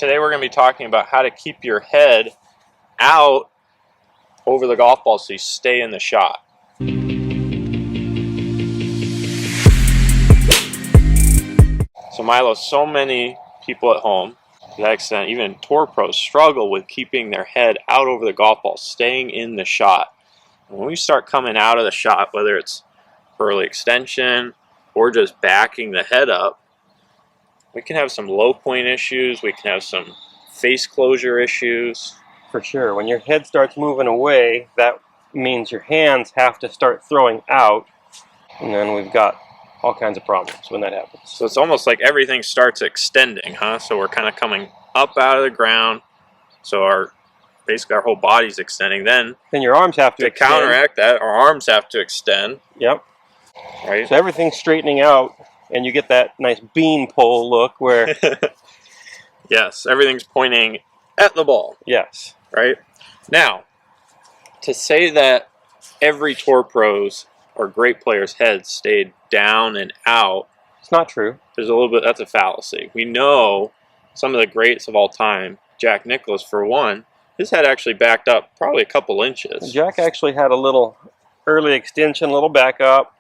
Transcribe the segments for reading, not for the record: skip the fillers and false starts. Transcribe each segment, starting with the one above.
Today we're going to be talking about how to keep your head out over the golf ball so you stay in the shot. So Milo, so many people at home, to that extent, even tour pros, struggle with keeping their head out over the golf ball, staying in the shot. And when we start coming out of the shot, whether it's early extension or just backing the head up, we can have some low point issues, we can have some face closure issues. For sure. When your head starts moving away, that means your hands have to start throwing out, and then we've got all kinds of problems when that happens. So it's almost like everything starts extending, huh? So we're kind of coming up out of the ground, so basically our whole body's extending. Then your arms have to extend. Counteract that, our arms have to extend. Yep. Right? So everything's straightening out, and you get that nice bean pole look where... Yes, everything's pointing at the ball. Yes. Right? Now, to say that every tour pro's or great players' heads stayed down and out, it's not true. There's a little bit, that's a fallacy. We know some of the greats of all time, Jack Nicklaus for one, his head actually backed up probably a couple inches. Jack actually had a little early extension, a little back up.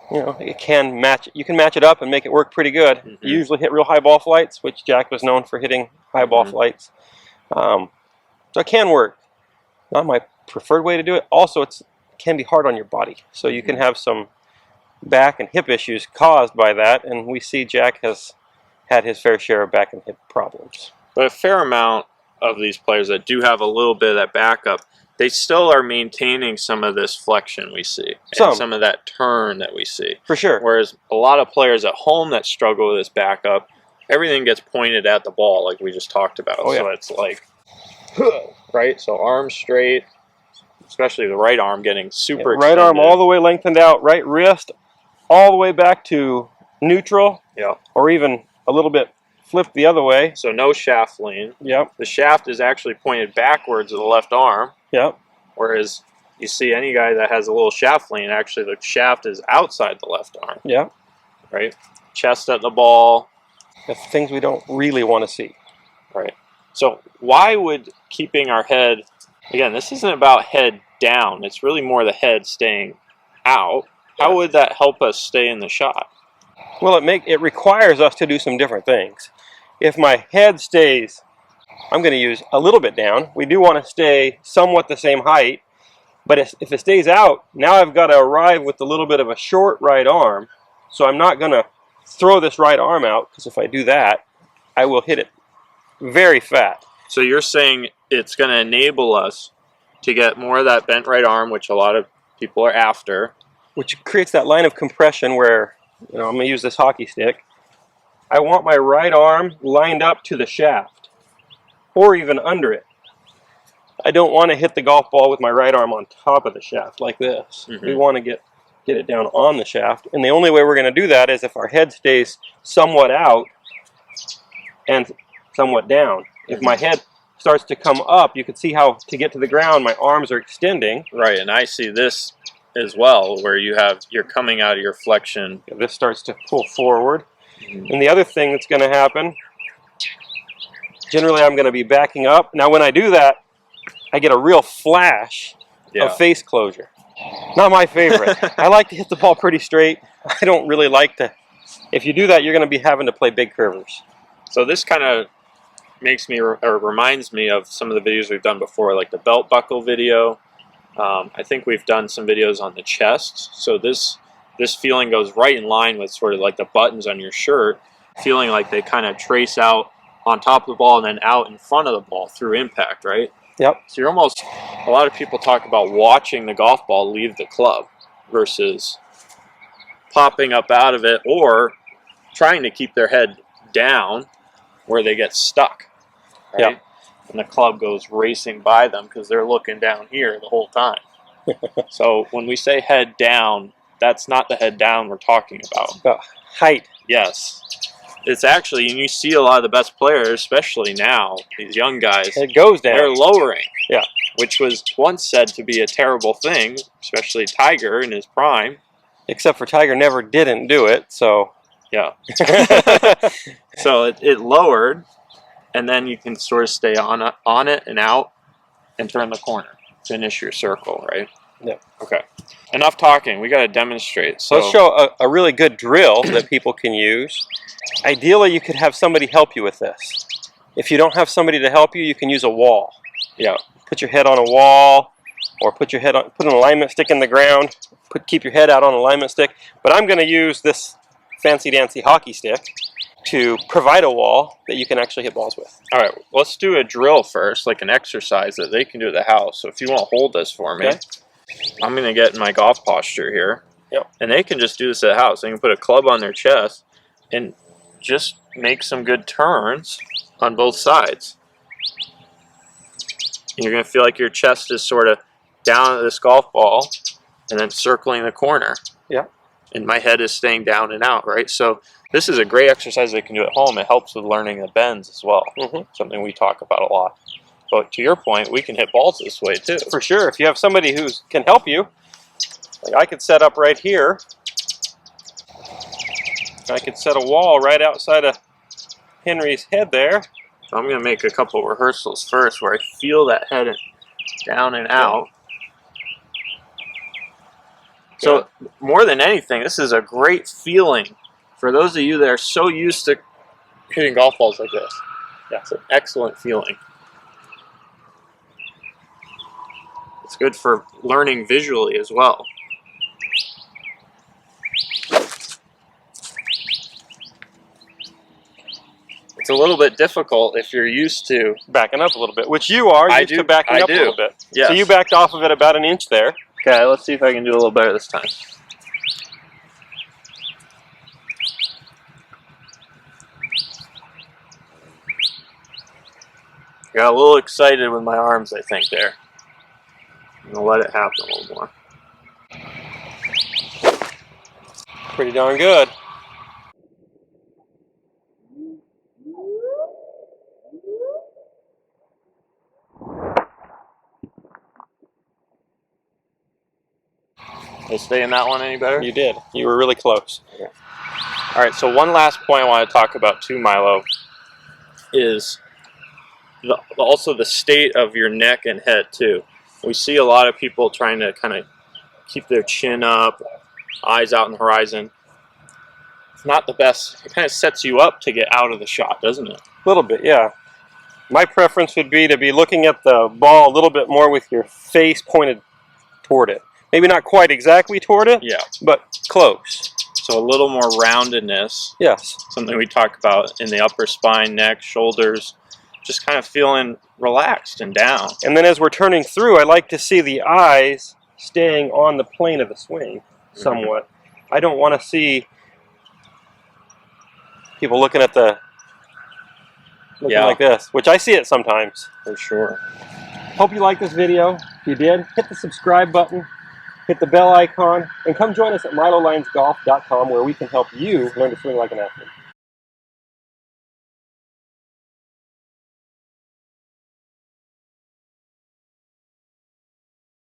You know, you can match it up and make it work pretty good. Mm-hmm. You usually hit real high ball flights, which Jack was known for hitting high ball flights. So it can work. Not my preferred way to do it. Also, it can be hard on your body. So you can have some back and hip issues caused by that. And we see Jack has had his fair share of back and hip problems. But a fair amount of these players that do have a little bit of that backup, they still are maintaining some of this flexion we see. And some of that turn that we see. For sure. Whereas a lot of players at home that struggle with this backup, everything gets pointed at the ball like we just talked about. Oh, yeah. So it's like, right? So arms straight, especially the right arm getting super extended. Right arm all the way lengthened out, right wrist all the way back to neutral. Yeah. Or even a little bit flipped the other way. So no shaft lean. Yep. The shaft is actually pointed backwards of the left arm. Yep. Whereas you see any guy that has a little shaft lean, actually the shaft is outside the left arm. Yep. Right? Chest at the ball. That's things we don't really want to see. Right. So why would keeping our head, again, this isn't about head down, it's really more the head staying out. How would that help us stay in the shot? Well, it requires us to do some different things. If my head stays, I'm going to use a little bit down. We do want to stay somewhat the same height, but if it stays out, now I've got to arrive with a little bit of a short right arm, so I'm not going to throw this right arm out, because if I do that, I will hit it very fat. So you're saying it's going to enable us to get more of that bent right arm, which a lot of people are after. Which creates that line of compression where, you know, I'm going to use this hockey stick. I want my right arm lined up to the shaft, or even under it. I don't want to hit the golf ball with my right arm on top of the shaft like this. We want to get it down on the shaft, and the only way we're going to do that is if our head stays somewhat out and somewhat down. If my head starts to come up, you can see how to get to the ground my arms are extending. Right, and I see this as well, where you're coming out of your flexion. This starts to pull forward. And the other thing that's going to happen, generally I'm going to be backing up. Now when I do that, I get a real flash of face closure. Not my favorite. I like to hit the ball pretty straight. I don't really like to. If you do that, you're going to be having to play big curvers. So this kind of makes me, or reminds me of some of the videos we've done before, like the belt buckle video. I think we've done some videos on the chest. So this feeling goes right in line with sort of like the buttons on your shirt, feeling like they kind of trace out on top of the ball and then out in front of the ball through impact, right? Yep. So you're almost, a lot of people talk about watching the golf ball leave the club versus popping up out of it or trying to keep their head down where they get stuck, right? Yep. And the club goes racing by them because they're looking down here the whole time. So when we say head down, that's not the head down we're talking about. Height. Yes. It's actually, and you see a lot of the best players, especially now, these young guys, it goes down. They're lowering. Yeah. Which was once said to be a terrible thing, especially Tiger in his prime. Except for Tiger didn't do it, so. Yeah. So it lowered, and then you can sort of stay on it and out and turn the corner. Finish your circle, right? Yeah. Okay. Enough talking. We got to demonstrate. So let's show a really good drill that people can use. Ideally, you could have somebody help you with this. If you don't have somebody to help you, you can use a wall. Yeah. Put your head on a wall, or put an alignment stick in the ground. Keep your head out on an alignment stick. But I'm going to use this fancy dancy hockey stick to provide a wall that you can actually hit balls with. All right, let's do a drill first, like an exercise that they can do at the house. So if you want to hold this for me, okay. I'm going to get in my golf posture here. Yep. And they can just do this at the house. They can put a club on their chest and just make some good turns on both sides. And you're going to feel like your chest is sort of down at this golf ball and then circling the corner. Yeah. And my head is staying down and out, right? So this is a great exercise they can do at home. It helps with learning the bends as well. Something we talk about a lot. But to your point, we can hit balls this way too. For sure. If you have somebody who can help you, like I could set up right here. I could set a wall right outside of Henry's head there. So I'm going to make a couple of rehearsals first where I feel that head down and out. So more than anything, this is a great feeling for those of you that are so used to hitting golf balls like this. Yeah, it's an excellent feeling. It's good for learning visually as well. It's a little bit difficult if you're used to backing up a little bit, which you are used to backing up a little bit. Yes. So you backed off of it about an inch there. Okay, let's see if I can do a little better this time. Got a little excited with my arms, I think, there. I'm going to let it happen a little more. Pretty darn good. Did I stay in that one any better? You did. You were really close. Okay. All right, so one last point I want to talk about too, Milo, is also the state of your neck and head too. We see a lot of people trying to kind of keep their chin up, eyes out in the horizon. It's not the best. It kind of sets you up to get out of the shot, doesn't it? A little bit, yeah. My preference would be to be looking at the ball a little bit more with your face pointed toward it. Maybe not quite exactly toward it, yeah, but close. So a little more roundedness. Yes. Something we talk about in the upper spine, neck, shoulders, just kind of feeling relaxed and down. And then as we're turning through, I like to see the eyes staying on the plane of the swing somewhat. I don't want to see people looking at the like this, which I see it sometimes. For sure. Hope you liked this video. If you did, hit the subscribe button, hit the bell icon, and come join us at milolinesgolf.com where we can help you learn to swing like an athlete.